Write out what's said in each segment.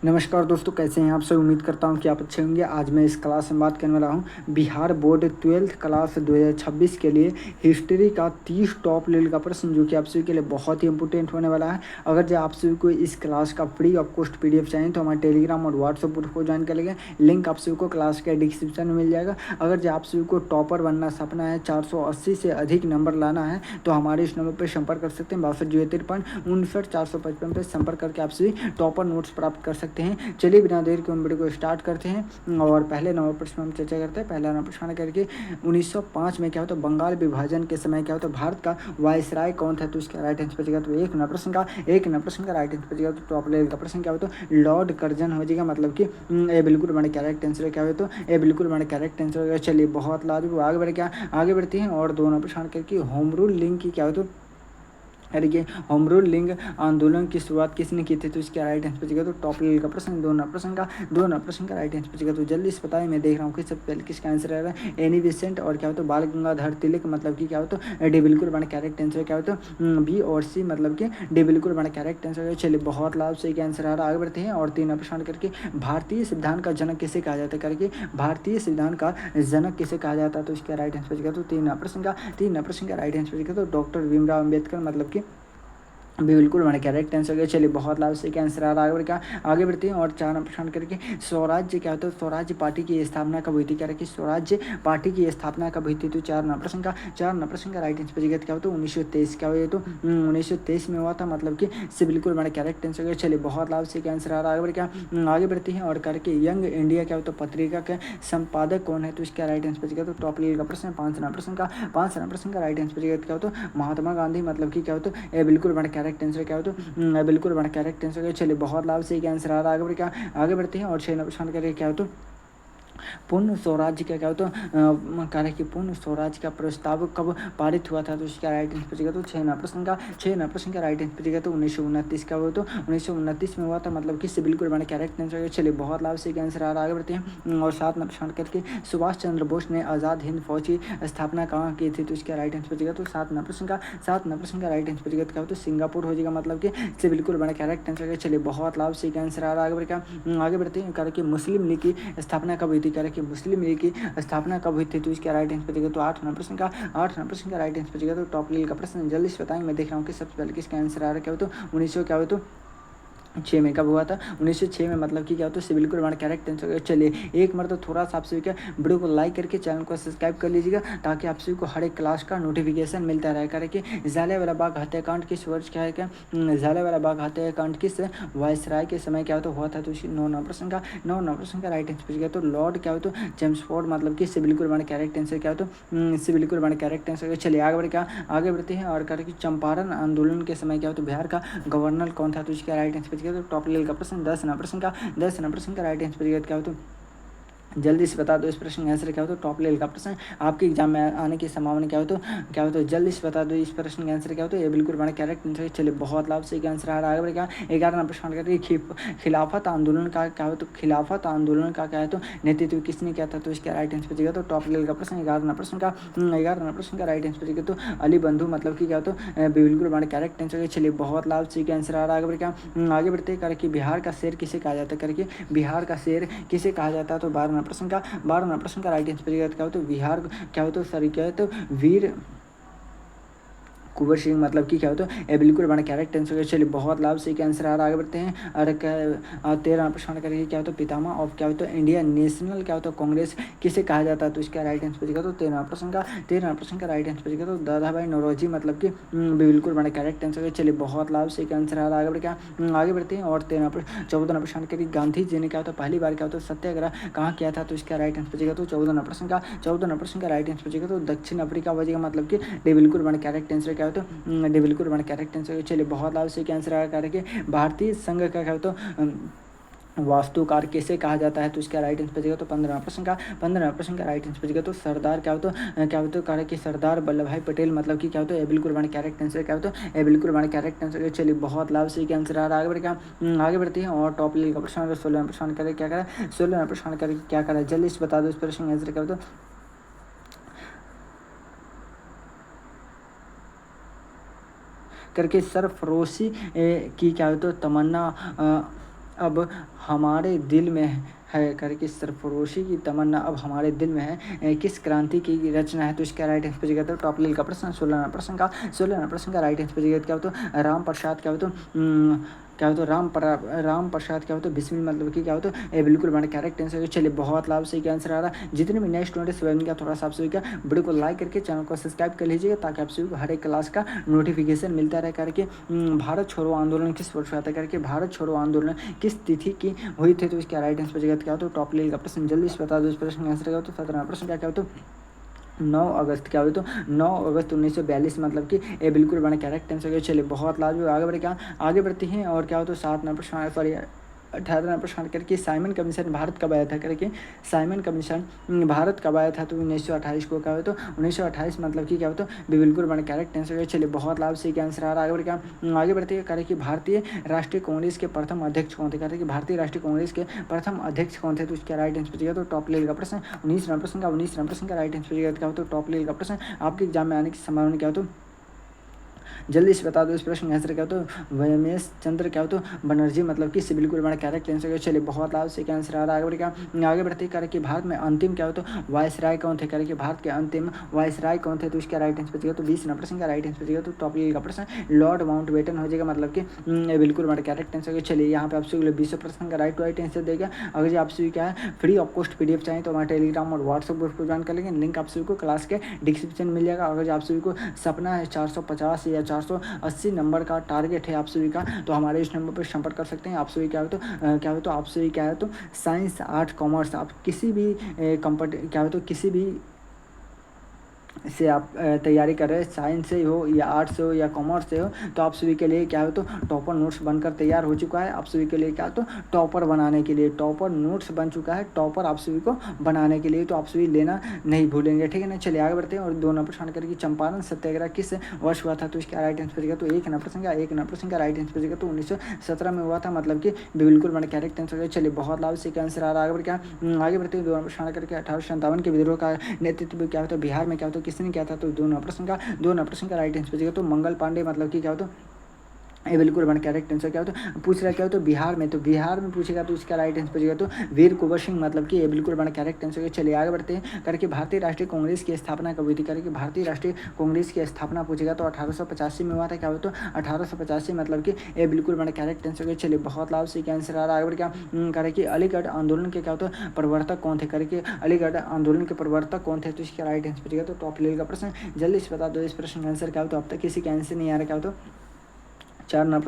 नमस्कार दोस्तों, कैसे हैं आप सब। उम्मीद करता हूं कि आप अच्छे होंगे। आज मैं इस क्लास में बात करने वाला हूं बिहार बोर्ड 12th क्लास 2026 के लिए हिस्ट्री का 30 टॉप लेवल का प्रश्न, जो कि आप सभी के लिए बहुत ही इंपॉर्टेंट होने वाला है। अगर जो आप सभी को इस क्लास का फ्री ऑफ कॉस्ट पीडीएफ चाहिए तो हमारे टेलीग्राम और व्हाट्सएप ग्रुप को ज्वाइन कर लेंगे। लिंक आप सभी को क्लास के डिस्क्रिप्शन में मिल जाएगा। अगर जो आप सभी को टॉपर बनना सपना है, 480 से अधिक नंबर लाना है, तो हमारे इस नंबर पर संपर्क कर सकते हैं। 62 053 59 455 पर संपर्क करके आप सभी टॉपर नोट्स प्राप्त कर सकते हैं। चलिए बिना देर के वीडियो को स्टार्ट करते हैं और पहले नंबर प्रश्न हम चर्चा करते हैं। पहला नंबर प्रश्न करके 1905 में क्या होता है, बंगाल विभाजन के समय क्या होता है, भारत का वायसराय कौन था। तो इसका राइट आंसर बचेगा तो एक नंबर प्रश्न का राइट आंसर बचेगा। तो टॉप लेवल का प्रश्न क्या होता है, लॉर्ड कर्जन हो जाएगा, मतलब कि ये बिल्कुल बड़ा करेक्ट आंसर क्या हो, तो ये बिल्कुल बड़ा करेक्ट आंसर होगा। चलिए बहुत लाजवाब, आगे बढ़ते हैं और दो नंबर प्रश्न करके होम रूल लिंक की क्या हो, तो अरे ये होम रूल लिंग आंदोलन की शुरुआत किसने की थी। तो इसका राइट आंसर बचेगा तो टॉप लेवल का प्रश्न। दो नंबर प्रश्न का राइट आंसर बचेगा। तो जल्दी से बताएं, मैं देख रहा हूँ कि सबसे पहले किसका आंसर आ रहा है, एनी बेसेंट और क्या हो तो बाल गंगाधर तिलक, मतलब कि क्या हो तो डी बिल्कुल बड़ा करेक्ट आंसर क्या हो तो बी और सी, मतलब कि डी बिल्कुल बड़ा करेक्ट आंसर है। चलिए बहुत लाभ से एक आंसर आ रहा है। आगे बढ़ते हैं और तीन नंबर प्रश्न करके भारतीय संविधान का जनक किसे कहा जाता है करके भारतीय संविधान का जनक किसे कहा जाता है। तो इसका राइट आंसर बचेगा तो तीन नंबर प्रश्न का राइट आंसर बचेगा तो डॉक्टर भीमराव अम्बेडकर, मतलब कि बिल्कुल मैंने करेक्ट आंसर किया। चलिए बहुत लाभ से क्या आंसर आ रहा है। आगे बढ़ते हैं और चार प्रश्न करके स्वराज्य क्या होता है, स्वराज्य पार्टी की स्थापना कब हुई थी, क्या रखी स्वराज्य पार्टी की स्थापना कब हुई थी। तो चार प्रश्न का राइट आंसर बचेगा क्या होता है 1923 क्या हुआ, तो 1923 में हुआ था, मतलब कि से बिल्कुल मैंने करेक्ट आंसर किया। चलिए बहुत लाभ से क्या आंसर आ रहा है। आगे बढ़ते हैं और करके यंग इंडिया क्या होता है पत्रिका के संपादक कौन है। तो इसका राइट आंसर बचेगा तो टॉप लेवल का प्रश्न। पांच नंबर प्रश्न का राइट आंसर बचेगा क्या होता है महात्मा गांधी, मतलब कि क्या होता है बिल्कुल बड़ा करेक्ट आंसर क्या हो तो बिल्कुल बड़ा करेक्ट आंसर। चलिए बहुत लाभ से क्या आंसर आ रहा है। आगे बढ़ते हैं और छह नंबर प्रश्न करें क्या हो तो पूर्ण स्वराज्य का क्या होता है कार्य कि पूर्ण स्वराज्य का प्रस्ताव कब पारित हुआ था। तो इसका राइट आंसर बचेगा तो छह नंबर प्रश्न का राइट आंसर बचेगा तो 1929 का हो तो 1929 में हुआ था, मतलब कि से बिल्कुल बड़ा करेक्ट आंसर। चलिए बहुत लाभ से आंसर आ रहा है। आगे बढ़ते हैं और सात नंबर प्रश्न करके सुभाष चंद्र बोस ने आज़ाद हिंद फौज की स्थापना कहाँ की थी। तो इसका राइट आंसर बचेगा तो सात नंबर प्रश्न का राइट आंसर बचेगा तो क्या होता है सिंगापुर हो जाएगा, मतलब कि से बिल्कुल बड़ा करेक्ट आंसर। चलिए बहुत लाभ से आंसर आ रहा है। आगे बढ़ते हैं करके मुस्लिम लीग की स्थापना कब हुई थी, करके मुस्लिम लीग की स्थापना कब हुई थी। तो इसका राइट आंसर बचेगा तो आठ नंबर प्रश्न का राइट आंसर बचेगा तो टॉप लेवल का प्रश्न। जल्दी से बताएंगे, मैं देख रहा हूँ कि सबसे पहले किसका आंसर आ रहा है क्या हो तो 1900 क्या हो तो 6 में कब हुआ था 1906 में, मतलब कि क्या होता है सिविल कोड हमारा करेक्ट आंसर। चलिए एक बार तो थोड़ा सा आप सभी का वीडियो को लाइक करके चैनल को सब्सक्राइब कर लीजिएगा, ताकि आप सभी को हर एक क्लास का नोटिफिकेशन मिलता रहे। करके जालियांवाला बाग हत्याकांड किस वर्ष क्या है, क्या जालियांवाला बाग हत्याकांड किस वायसराय के समय क्या होता हुआ था। तो नौ नंबर प्रश्न का राइट आंसर गया तो लॉर्ड क्या हो तो जेम्स फोर्ड, मतलब कि सिविल कोड हमारा करेक्ट आंसर क्या हो तो सिविल कोड हमारा करेक्ट आंसर। चलिए आगे बढ़ते हैं और करके चंपारण आंदोलन के समय क्या हो तो बिहार का गवर्नर कौन था। तो इसका राइट आंसर तो टॉप लेवल का प्रश्न। 10 नंबर प्रश्न का राइट आंसर क्या हो तो जल्दी से बता दो इस प्रश्न का आंसर क्या हो तो टॉप लेवल का प्रश्न। आपके एग्जाम में आने की संभावना क्या हो तो जल्दी से बता दो इस प्रश्न का आंसर क्या हो तो ये बिल्कुल बड़ा करेक्ट आंसर। चलिए बहुत लाभ से आंसर आ रहा है। क्या 11 नंबर प्रश्न करके खिलाफत आंदोलन का क्या हो तो खिलाफत आंदोलन का क्या है तो नेतृत्व किसने किया था। तो इसका राइट आंसर बचेगा तो टॉप लेवल का प्रश्न। 11 नंबर प्रश्न का राइट आंसर बचेगा तो अली बंधु, मतलब कि क्या तो बिल्कुल बड़ा करेक्ट आंसर। चलिए बहुत लाभ से आंसर आ रहा है। आगे बढ़ते करके बिहार का शेर किसे कहा जाता है, करके बिहार का शेर किसे कहा जाता है। तो 12 नंबर प्रश्न का राइट आंसर क्या हो तो बिहार क्या हो तो सॉरी क्या है तो वीर कुंवर सिंह, मतलब कि क्या हो तो ये बिल्कुल बड़ा करेक्ट आंसर। चलिए बहुत लाभ से आंसर आ रहा है। आगे बढ़ते हैं और 13 प्रश्न करेंगे क्या हो तो पितामह ऑफ क्या हो तो इंडियन नेशनल क्या हो तो कांग्रेस किसे कहा जाता है। तो इसका राइट आंसर बचेगा तो 13 प्रश्न का राइट आंसर बचेगा तो दादा भाई नौरोजी, मतलब कि बिल्कुल बड़ा करेक्ट आंसर। चलिए बहुत लाभ से आंसर आ रहा है। आगे बढ़ते हैं और 14 प्रश्न करेंगे गांधी जी ने क्या होता पहली बार क्या होता सत्याग्रह कहाँ किया था। तो इसका राइट आंसर बचेगा तो 14 प्रश्न का राइट आंसर बचेगा तो दक्षिण अफ्रीका बचेगा, मतलब कि बिल्कुल बड़ा करेक्ट आंसर क्या हो तो बिल्कुल बड़ा करेक्ट आंसर। चलिए बहुत लाभ से आंसर आ करके भारतीय संघ का क्या हो तो वास्तुकार किसे कहा जाता है। तो इसका राइट आंसर बचेगा तो 15 प्रश्न का राइट आंसर बचेगा तो सरदार क्या हो तो कहा कि सरदार वल्लभ भाई पटेल, मतलब कि क्या हो तो ए बिल्कुल बड़ा करेक्ट आंसर क्या हो तो ए बिल्कुल बड़ा करेक्ट आंसर। चलिए बहुत लाभ से आंसर आ रहा है। आगे बढ़ते हैं और टॉप लेवल का प्रश्न 16 प्रश्न करें क्या करें 16 प्रश्न करें क्या करें जल्दी से बता दो इस प्रश्न का आंसर क्या हो तो करके सरफरोशी की क्या हो तो तमन्ना अब हमारे दिल में है करके सरफरोशी की तमन्ना अब हमारे दिल में है, किस क्रांति की रचना है? तो इसका राइट आंसर पर तो टॉप लेवल का प्रश्न 16 प्रश्न का राइट आंसर पर क्या हो तो राम प्रसाद क्या हो तो क्या हो तो राम प्रसाद क्या हो तो बिस्मिल मतलब कि क्या हो तो ये बिल्कुल बड़ा करेक्ट आंसर है। चलिए बहुत लाभ से क्या आंसर आ रहा है। जितने भी नए स्टूडेंट्स का थोड़ा सा आप सभी का वीडियो को लाइक करके चैनल को सब्सक्राइब कर लीजिएगा ताकि आप सभी को हर एक क्लास का नोटिफिकेशन मिलता रहे करके। भारत छोड़ो आंदोलन किस वर्ष हुआ था करके भारत छोड़ो आंदोलन किस तिथि की हुई थी? तो इसका राइट आंसर क्या हो तो टॉप लेवल का प्रश्न जल्दी से बता दो। इस प्रश्न का आंसर क्या हो तो 17 प्रश्न क्या हो तो 9 अगस्त क्या हुई तो 9 अगस्त 1942 मतलब कि ये बिल्कुल बड़ा करेक्ट आंसर है। चलिए बहुत लाभ आगे बढ़े क्या आगे बढ़ती हैं और क्या हो तो 7 नंबर प्रश्न सॉरी 18 प्रश्न करके साइमन कमीशन भारत कब आया था करके साइमन कमीशन भारत कब आया था? तो 1928 को क्या हो तो 1928 मतलब कि क्या हो तो बिल्कुल बड़ा करेक्ट आंसर है। चलिए बहुत लाभ से क्या आंसर आ रहा है। आगे बढ़ क्या आगे बढ़ते करे कि भारतीय राष्ट्रीय कांग्रेस के प्रथम अध्यक्ष कौन थे? कहते कि भारतीय राष्ट्रीय कांग्रेस के प्रथम अध्यक्ष कौन थे? तो इसका राइट आंसर तो टॉप लेवल का प्रश्न 19 प्रश्न का राइट आंसर क्या हो तो टॉप लेवल का प्रश्न आपके एग्जाम में आने की संभावना क्या हो तो जल्दी से बता दो। इस प्रश्न का आंसर क्या हो तो वैमेश चंद्र क्या हो तो बनर्जी मतलब कि बिल्कुल बड़ा करेक्ट आंसर है। चलिए बहुत लाभ से क्या आंसर आ रहा है। आगे बढ़ आगे बढ़ते करे कि भारत में अंतिम क्या हो तो वायसराय कौन थे? करे कि भारत के अंतिम वायसराय कौन थे? तो इसका राइट आंसर बचेगा तो 20 प्रश्न का राइट आंसर बचेगा तो टॉप लेवल का प्रश्न लॉर्ड माउंटबेटन हो जाएगा मतलब कि बिल्कुल बड़ा करेक्ट आंसर है। चलिए यहाँ पे आप सभी 20 प्रश्न का राइट आंसर देगा। अगर जो आप सभी क्या है फ्री ऑफ कॉस्ट पीडीएफ चाहिए तो हमारे टेलीग्राम और व्हाट्सएप ग्रुप को ज्वाइन कर लेंगे। लिंक आप सभी को क्लास के डिस्क्रिप्शन में मिल जाएगा। अगर आप सभी को सपना है 450 या 480 नंबर का टारगेट है आप सभी का तो हमारे इस नंबर पर संपर्क कर सकते हैं। आप सभी क्या हो तो आप सभी क्या है तो साइंस आर्ट कॉमर्स आप किसी भी क्या हो तो किसी भी से आप तैयारी कर रहे हैं साइंस से हो या आर्ट्स से हो या कॉमर्स से हो तो आप सभी के लिए क्या हो तो टॉपर नोट्स बनकर तैयार हो चुका है। आप सभी के लिए क्या तो टॉपर बनाने के लिए टॉपर नोट्स बन चुका है टॉपर आप सभी को बनाने के लिए। तो आप सभी लेना नहीं भूलेंगे ठीक है ना। चलिए आगे बढ़ते हैं और 2 नंबर प्रश्न करके चंपारण सत्याग्रह किस वर्ष हुआ था? तो इसका राइट आंसर बचेगा तो 1 नंबर प्रश्न का राइट आंसर बचेगा तो 1917 में हुआ था मतलब कि बिल्कुल बड़ा करेक्ट आंसर है। चलिए बहुत लाभ से क्या आंसर आ रहा है। आगे बढ़ते हैं 2 नंबर प्रश्न करके 1857 के विद्रोह का नेतृत्व क्या होता है बिहार में क्या होता है किसने किया था? तो 2 नंबर प्रश्न का राइट आंसर बचेगा तो मंगल पांडे मतलब कि क्या होता है ये बिल्कुल बड़ा करेक्ट आंसर क्या हो तो पूछ रहा क्या हो तो बिहार में पूछेगा तो इसका राइट आंसर बचेगा तो वीर कुंवर सिंह मतलब कि ये बिल्कुल बड़ा करेक्ट आंसर है। चलिए आगे बढ़ते हैं करके भारतीय राष्ट्रीय कांग्रेस की स्थापना कब हुई थी? करके भारतीय राष्ट्रीय कांग्रेस की स्थापना पूछेगा तो 1885 में हुआ था। क्या हो तो 1885 मतलब कि ये बिल्कुल बड़ा करेक्ट आंसर है। चलिए बहुत लाभ से क्या आंसर आ रहा है। आगे बढ़ क्या करे कि अलीगढ़ आंदोलन के क्या होता है प्रवर्तक कौन थे? करके अलीगढ़ आंदोलन के प्रवर्तक कौन थे? तो इसका राइट आंसर बचेगा तो टॉप लेवल का प्रश्न जल्दी से बता दो। इस प्रश्न का आंसर क्या हो तो अब तक किसी का आंसर नहीं आ रहा। क्या हो तो 4 नंबर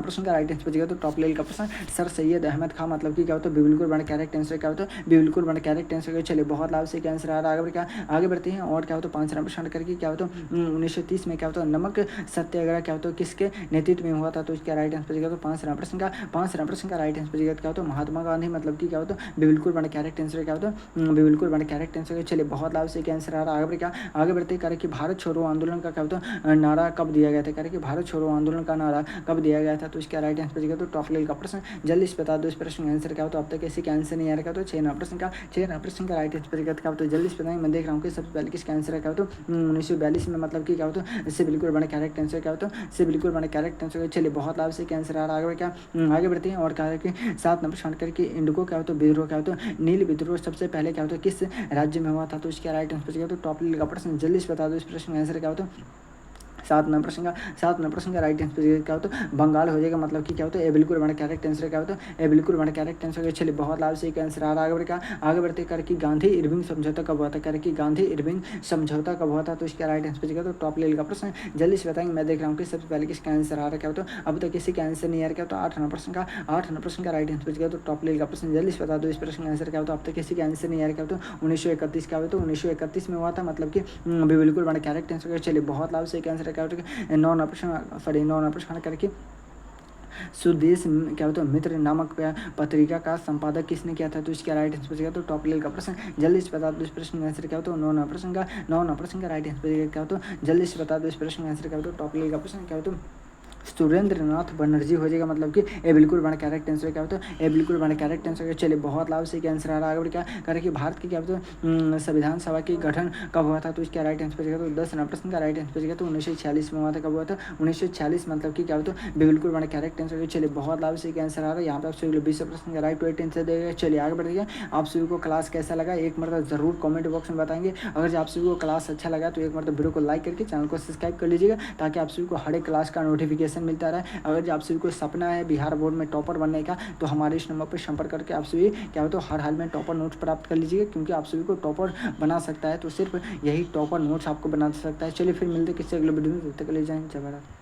प्रश्न का राइट आंसर बचेगा तो टॉप लेवल का प्रश्न सर सैयद अहमद खान मतलब कि क्या होता है बिल्कुल बड़ा करेक्ट आंसर क्या होता है बिल्कुल बड़ा करेक्ट आंसर। चलिए बहुत लाभ से क्या आंसर आ रहा है। आगे बढ़ते हैं और क्या होता है 5 नंबर प्रश्न करके क्या होता है 1930 में क्या होता है नमक सत्याग्रह क्या होता है किसके नेतृत्व में हुआ था? तो इसका राइट आंसर बचेगा तो 5 नंबर प्रश्न का राइट आंसर बचेगा क्या होता है महात्मा गांधी मतलब कि क्या होता है बिल्कुल बड़ा करेक्ट आंसर क्या होता है बिल्कुल बड़ा करेक्ट आंसर। चलिए बहुत लाभ से क्या आंसर आ रहा है। आगे बढ़ते करे कि भारत छोड़ो आंदोलन का क्या होता है नारा कब दिया गया था? करे कि भारत छोड़ो आंदोलन का नारा कब दिया गया था? तो इसका राइट आंसर बचेगा तो टॉप लेवल का प्रश्न जल्दी से बता दो। इस प्रश्न का आंसर क्या हो तो अब तक ऐसे का आंसर नहीं आ रहा। तो 6 नंबर प्रश्न का राइट आंसर बचेगा क्या हो तो जल्दी से बताएंगे। मैं देख रहा हूँ कि सबसे पहले किसका आंसर क्या हो तो 1942 में मतलब कि क्या हो तो इससे बिल्कुल बड़ा करेक्ट आंसर क्या हो तो इससे बिल्कुल बड़ा करेक्ट आंसर। चलिए बहुत लाभ से क्या आंसर आ रहा है। आगे बढ़ते हैं और कहा कि 7 नंबर प्रश्न करके इंडिको क्या हो तो विद्रोह क्या हो तो नील विद्रोह सबसे पहले क्या हो तो किस राज्य में हुआ था? तो इसका राइट आंसर बचेगा तो टॉप लेवल का प्रश्न जल्दी से बता दो। इस प्रश्न का आंसर क्या हो तो 7 नंबर प्रश्न का राइट आंसर क्या होता है बंगाल हो जाएगा मतलब कि क्या होता है ए बिल्कुल बड़ा करेक्ट आंसर क्या होता है ए बिल्कुल बड़ा करेक्ट आंसर। चलिए बहुत लाभ से एक आंसर आ रहा है। आगे बढ़ते कर कि गांधी इरविंग समझौता कब हुआ था? कर कि गांधी इरविंग समझौता कब हुआ था? तो इसका राइट आंसर बचेगा तो टॉप लेवल का प्रश्न जल्दी से बताएंगे। मैं देख रहा हूँ कि सबसे पहले किसका आंसर आ रहा है। क्या होता है अब तक किसी का आंसर नहीं आ रहा। क्या होता है 8 नंबर प्रश्न का राइट आंसर बचेगा तो टॉप लेवल का प्रश्न जल्दी से बता दो। इस प्रश्न का आंसर क्या होता है अब तक किसी का आंसर नहीं आ रहा। क्या होता है 1931 क्या होता है 1931 में हुआ था मतलब कि बिल्कुल बड़ा करेक्ट आंसर। चलिए बहुत लाभ से एक आंसर क्या होता है 9 नंबर प्रश्न करके सुदेश क्या होता है मित्र नामक पत्रिका का संपादक किसने किया था? तो इसका राइट आंसर बचेगा तो टॉप लेवल का प्रश्न जल्दी से बता दो। इस प्रश्न का आंसर क्या होता है 9 नंबर प्रश्न का राइट आंसर बचेगा क्या होता है जल्दी से बता दो। इस प्रश्न का आंसर क्या होता है टॉप लेवल का प्रश्न क्या होता है सुरेंद्र नाथ बनर्जी हो जाएगा, मतलब कि ये बिल्कुल बड़ा करेक्ट आंसर क्या होता है, ये बिल्कुल बड़ा करेक्ट आंसर है। चलिए बहुत लाभ से क्या आंसर आ रहा है, आगे क्या करें कि भारत की क्या होता है संविधान सभा की गठन कब हुआ था, तो इसका राइट आंसर बचेगा तो 10 नंबर प्रश्न का राइट आंसर बचेगा तो 1946 में हुआ था। कब हुआ था, 1946, मतलब कि क्या होता है बिल्कुल बड़ा करेक्ट आंसर है। चलिए बहुत लाभ से क्या आंसर आ रहा है, यहाँ पे आप सभी 20 प्रश्न का राइट आंसर देगा। चलिए आगे बढ़िए, आप सभी को क्लास कैसा लगा एक मरतब जरूर कमेंट बॉक्स में बताएंगे। अगर आप सभी को क्लास अच्छा लगा तो एक मरतब वीडियो को लाइक करके चैनल को सब्सक्राइब कर लीजिएगा, ताकि आप सभी को हर एक क्लास का नोटिफिकेशन मिलता रहे। अगर आप सभी को सपना है बिहार बोर्ड में टॉपर बनने का, तो हमारे इस नंबर पर संपर्क करके आप सभी क्या होता है हर हाल में टॉपर नोट्स प्राप्त कर लीजिएगा, क्योंकि आप सभी को टॉपर बना सकता है तो सिर्फ यही टॉपर नोट्स आपको बना सकता है। चलिए फिर मिलते किसी अगले वीडियो में, तब तक के लिए जय हिंद जय भारत।